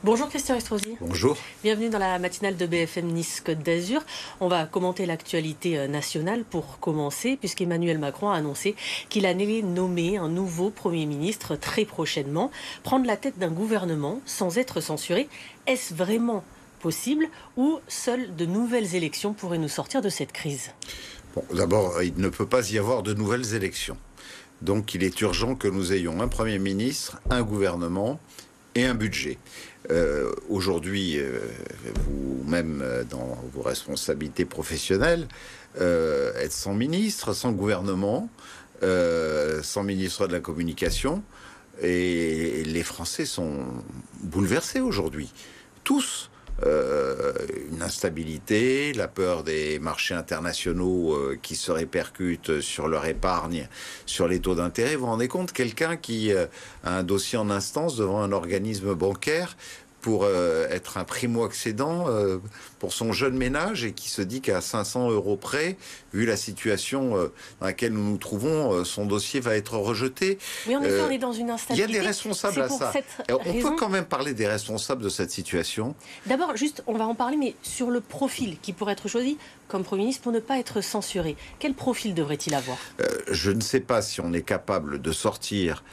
Bonjour Christian Estrosi. Bonjour. Bienvenue dans la matinale de BFM Nice Côte d'Azur. On va commenter l'actualité nationale pour commencer, puisqu'Emmanuel Macron a annoncé qu'il allait nommer un nouveau Premier ministre très prochainement. Prendre la tête d'un gouvernement sans être censuré, est-ce vraiment possible ou seules de nouvelles élections pourraient nous sortir de cette crise? Bon, d'abord, il ne peut pas y avoir de nouvelles élections. Donc il est urgent que nous ayons un Premier ministre, un gouvernement et un budget. Aujourd'hui, vous-même, dans vos responsabilités professionnelles, êtes sans ministre, sans gouvernement, sans ministre de la Communication, et les Français sont bouleversés aujourd'hui. Tous. Une instabilité, la peur des marchés internationaux qui se répercutent sur leur épargne, sur les taux d'intérêt. Vous vous rendez compte, quelqu'un qui a un dossier en instance devant un organisme bancaire pour être un primo-accédant pour son jeune ménage et qui se dit qu'à 500 € près, vu la situation dans laquelle nous nous trouvons, son dossier va être rejeté. Mais en effet, on est dans une instabilité. Il y a des responsables à ça. On peut quand même parler des responsables de cette situation. D'abord, juste, on va en parler, mais sur le profil qui pourrait être choisi comme Premier ministre pour ne pas être censuré. Quel profil devrait-il avoir? Je ne sais pas si on est capable de sortir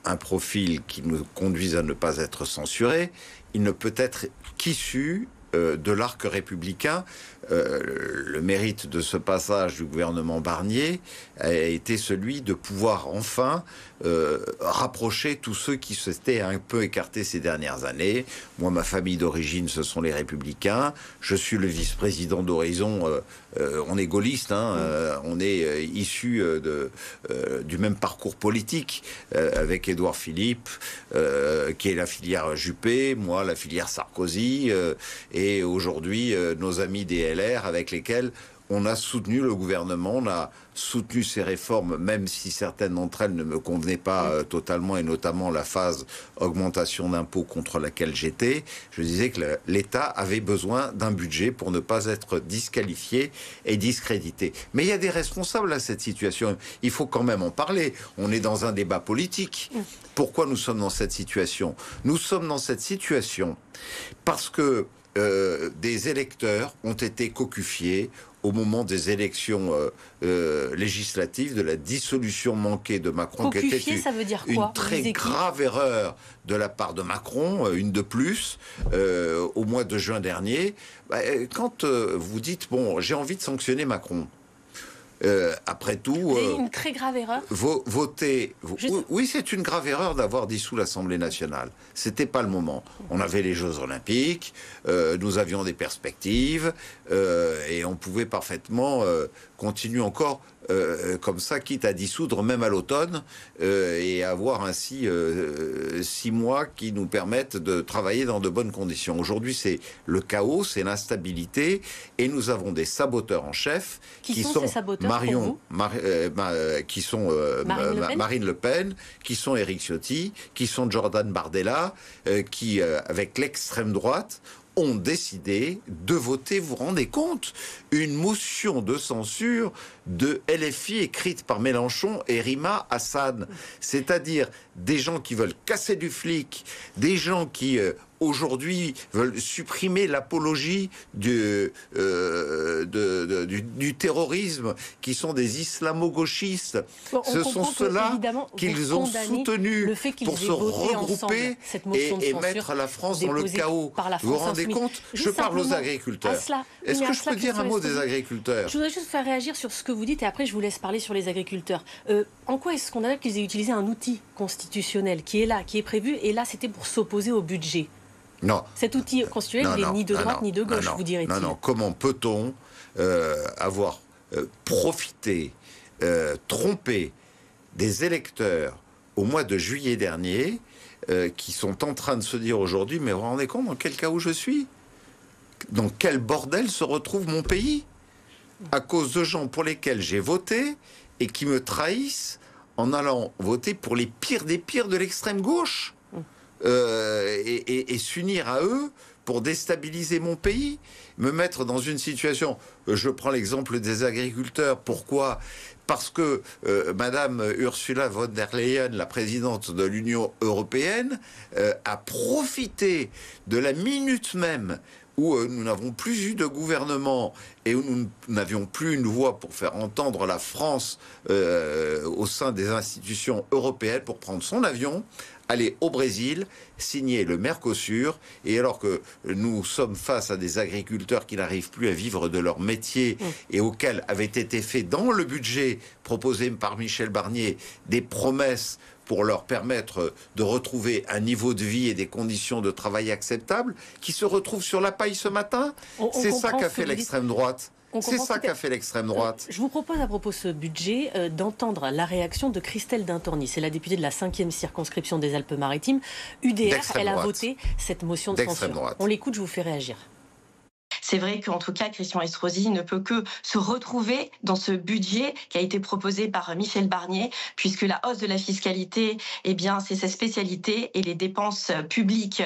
un profil qui nous conduise à ne pas être censuré. Il ne peut être qu'issu de l'arc républicain. Le mérite de ce passage du gouvernement Barnier a été celui de pouvoir enfin rapprocher tous ceux qui s'étaient un peu écartés ces dernières années. Moi, ma famille d'origine, ce sont les Républicains. Je suis le vice-président d'Horizon. On est gaulliste, hein, on est issu du même parcours politique avec Édouard Philippe, qui est la filière Juppé, moi la filière Sarkozy, et aujourd'hui nos amis des LR avec lesquels on a soutenu le gouvernement, on a soutenu ces réformes, même si certaines d'entre elles ne me convenaient pas totalement, et notamment la phase augmentation d'impôts contre laquelle j'étais. Je disais que l'État avait besoin d'un budget pour ne pas être disqualifié et discrédité. Mais il y a des responsables à cette situation. Il faut quand même en parler. On est dans un débat politique. Pourquoi nous sommes dans cette situation? Nous sommes dans cette situation parce que des électeurs ont été cocufiés au moment des élections législatives, de la dissolution manquée de Macron, qui était ça veut dire quoi? Une très grave erreur de la part de Macron, une de plus, au mois de juin dernier. Quand vous dites, bon, j'ai envie de sanctionner Macron, après tout, une très grave erreur. Oui, c'est une grave erreur d'avoir dissous l'Assemblée nationale. C'était pas le moment. On avait les Jeux Olympiques, nous avions des perspectives, et on pouvait parfaitement continuer encore comme ça, quitte à dissoudre même à l'automne, et avoir ainsi 6 mois qui nous permettent de travailler dans de bonnes conditions. Aujourd'hui, c'est le chaos, c'est l'instabilité, et nous avons des saboteurs en chef qui sont ces saboteurs Marine Le Pen, qui sont Éric Ciotti, qui sont Jordan Bardella, qui, avec l'extrême droite, ont décidé de voter, vous vous rendez compte, une motion de censure de LFI écrite par Mélenchon et Rima Hassan. C'est-à-dire des gens qui veulent casser du flic, des gens qui aujourd'hui veulent supprimer l'apologie du terrorisme, qui sont des islamo-gauchistes. Ce sont ceux-là qu'ils ont soutenus pour se regrouper et mettre la France dans le chaos. Vous vous rendez compte? Je parle aux agriculteurs. Est-ce que je peux dire un mot des agriculteurs? Je voudrais juste faire réagir sur ce que vous dites et après je vous laisse parler sur les agriculteurs. En quoi est-ce scandaleux qu'ils aient utilisé un outil constitutionnel qui est là, qui est prévu, et là c'était pour s'opposer au budget? Non. Cet outil constitutionnel n'est ni de droite ni de gauche, vous dirait-il. Non. Comment peut-on avoir profité, trompé des électeurs au mois de juillet dernier, qui sont en train de se dire aujourd'hui, mais vous vous rendez compte dans quel chaos je suis? Dans quel bordel se retrouve mon pays? À cause de gens pour lesquels j'ai voté et qui me trahissent en allant voter pour les pires des pires de l'extrême gauche. et s'unir à eux pour déstabiliser mon pays, me mettre dans une situation... Je prends l'exemple des agriculteurs. Pourquoi ? Parce que Madame Ursula von der Leyen, la présidente de l'Union européenne, a profité de la minute même où nous n'avons plus eu de gouvernement et où nous n'avions plus une voix pour faire entendre la France au sein des institutions européennes, pour prendre son avion, aller au Brésil, signer le Mercosur, et alors que nous sommes face à des agriculteurs qui n'arrivent plus à vivre de leur métier et auxquels avaient été faits dans le budget proposé par Michel Barnier des promesses pour leur permettre de retrouver un niveau de vie et des conditions de travail acceptables, qui se retrouvent sur la paille ce matin. C'est ça qu'a fait l'extrême droite. C'est ça qu'a fait l'extrême droite. Je vous propose à propos de ce budget d'entendre la réaction de Christelle D'Intorni. C'est la députée de la 5e circonscription des Alpes-Maritimes. UDR, elle a voté cette motion de censure. On l'écoute, je vous fais réagir. C'est vrai qu'en tout cas, Christian Estrosi ne peut que se retrouver dans ce budget qui a été proposé par Michel Barnier, puisque la hausse de la fiscalité, eh bien, c'est sa spécialité, et les dépenses publiques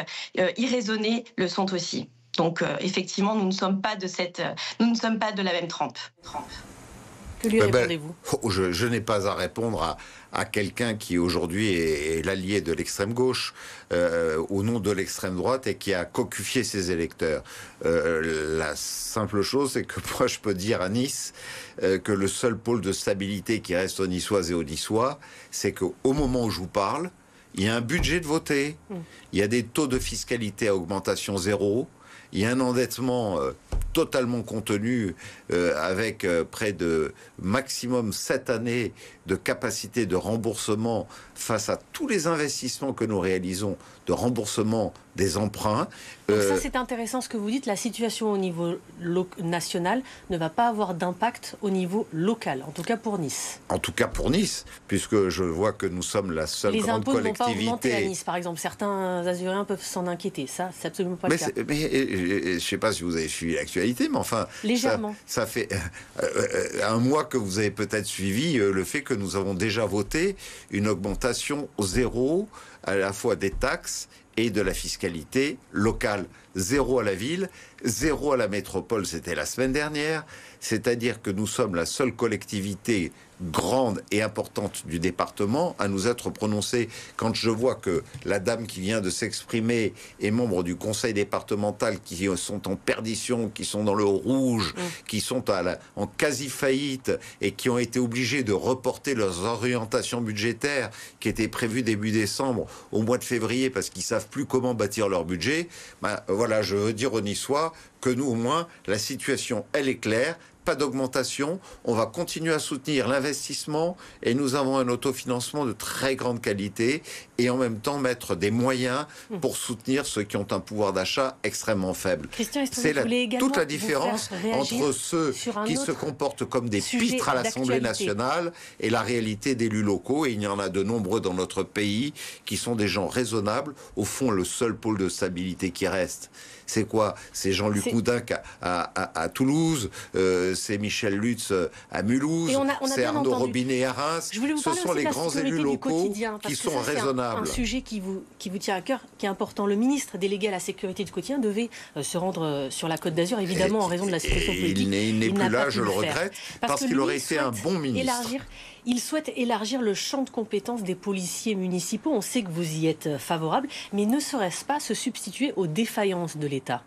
irraisonnées le sont aussi. Donc, effectivement, nous ne sommes pas de la même trempe. Que lui répondez-vous ? Je n'ai pas à répondre à quelqu'un qui aujourd'hui est l'allié de l'extrême gauche au nom de l'extrême droite et qui a cocufié ses électeurs. La simple chose, c'est que moi je peux dire à Nice que le seul pôle de stabilité qui reste aux Niçoises et aux Niçois, c'est qu'au moment où je vous parle, il y a un budget de voté, il y a des taux de fiscalité à augmentation zéro, il y a un endettement totalement contenu avec près de maximum 7 années de capacité de remboursement face à tous les investissements que nous réalisons, de remboursement des emprunts. Donc ça, c'est intéressant ce que vous dites. La situation au niveau national ne va pas avoir d'impact au niveau local, en tout cas pour Nice. En tout cas pour Nice, puisque je vois que nous sommes la seule grande collectivité... Les impôts ne vont pas augmenter à Nice, par exemple. Certains Azuréens peuvent s'en inquiéter. Ça, c'est absolument pas le cas. Mais je ne sais pas si vous avez suivi l'actualité, mais enfin... Légèrement. Ça fait un mois que vous avez peut-être suivi le fait que nous avons déjà voté une augmentation zéro à la fois des taxes et de la fiscalité locale. Zéro à la ville, zéro à la métropole, c'était la semaine dernière. C'est-à-dire que nous sommes la seule collectivité grande et importante du département à nous être prononcés. Quand je vois que la dame qui vient de s'exprimer est membre du conseil départemental, qui sont en perdition, qui sont dans le rouge, qui sont en quasi-faillite et qui ont été obligés de reporter leurs orientations budgétaires qui étaient prévues début décembre au mois de février parce qu'ils savent plus comment bâtir leur budget, voilà, je veux dire aux Niçois que nous, au moins, la situation, elle est claire. Pas d'augmentation, on va continuer à soutenir l'investissement et nous avons un autofinancement de très grande qualité et en même temps mettre des moyens pour soutenir ceux qui ont un pouvoir d'achat extrêmement faible. C'est toute la différence entre ceux qui se comportent comme des pitres à l'Assemblée nationale et la réalité d'élus locaux, et il y en a de nombreux dans notre pays qui sont des gens raisonnables. Au fond, le seul pôle de stabilité qui reste, c'est quoi? C'est Jean-Luc Houdinque à Toulouse, c'est Michel Lutz à Mulhouse, c'est Arnaud Robinet à Reims. Ce sont les grands élus locaux qui sont raisonnables. Un sujet qui vous tient à cœur, qui est important. Le ministre délégué à la sécurité du quotidien devait se rendre sur la Côte d'Azur, évidemment, en raison de la situation politique. Il n'est plus là, je le regrette, parce qu'il aurait été un bon ministre. Il souhaite élargir le champ de compétences des policiers municipaux. On sait que vous y êtes favorable, mais ne serait-ce pas se substituer aux défaillances de l'État ?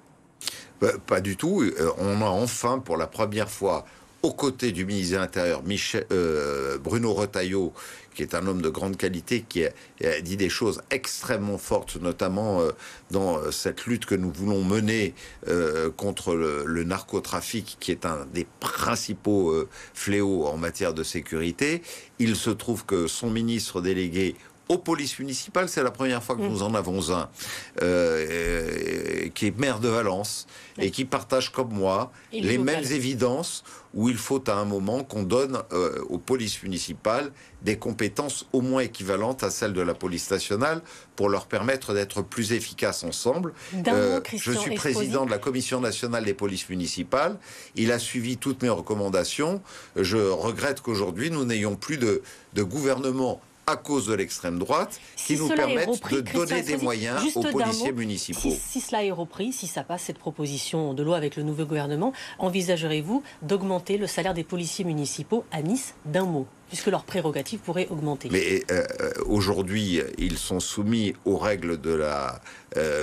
Pas du tout. On a enfin, pour la première fois, aux côtés du ministre de l'Intérieur, Bruno Retailleau, qui est un homme de grande qualité, qui a dit des choses extrêmement fortes, notamment dans cette lutte que nous voulons mener contre le narcotrafic, qui est un des principaux fléaux en matière de sécurité. Il se trouve que son ministre délégué aux polices municipales, c'est la première fois que nous en avons un, qui est maire de Valence et qui partage comme moi les mêmes évidences, où il faut à un moment qu'on donne aux polices municipales des compétences au moins équivalentes à celles de la police nationale pour leur permettre d'être plus efficaces ensemble. Je suis président de la Commission nationale des polices municipales. Il a suivi toutes mes recommandations. Je regrette qu'aujourd'hui, nous n'ayons plus de gouvernement à cause de l'extrême droite, qui nous permettent de donner des moyens aux policiers municipaux. Si cela est repris, si ça passe, cette proposition de loi avec le nouveau gouvernement, envisagerez-vous d'augmenter le salaire des policiers municipaux à Nice d'un mot, puisque leurs prérogatives pourraient augmenter? Mais aujourd'hui, ils sont soumis aux règles de la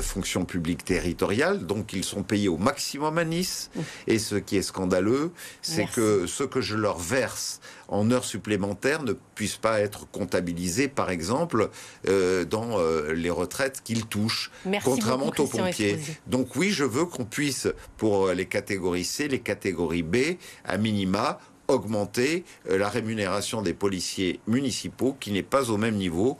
fonction publique territoriale, donc ils sont payés au maximum à Nice. Et ce qui est scandaleux, c'est que ce que je leur verse en heures supplémentaires ne puisse pas être comptabilisé, par exemple, dans les retraites qu'ils touchent, contrairement aux pompiers. Donc oui, je veux qu'on puisse, pour les catégories C, les catégories B, à minima, augmenter la rémunération des policiers municipaux qui n'est pas au même niveau